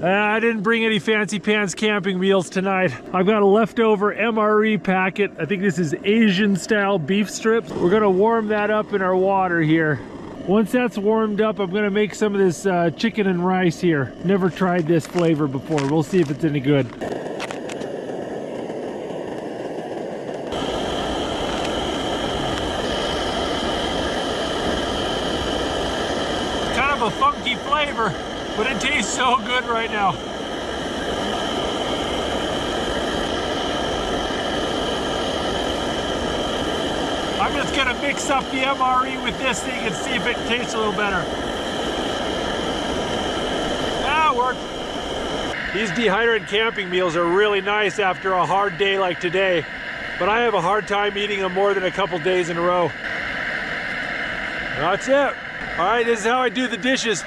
I didn't bring any fancy pants camping meals tonight. I've got a leftover MRE packet. I think this is Asian style beef strips. We're gonna warm that up in our water here. Once that's warmed up, I'm gonna make some of this chicken and rice here. Never tried this flavor before. We'll see if it's any good. Kind of a funky flavor, but it tastes so good right now. I'm just gonna mix up the MRE with this thing and see if it tastes a little better. That worked. These dehydrated camping meals are really nice after a hard day like today, but I have a hard time eating them more than a couple days in a row. That's it. All right, this is how I do the dishes.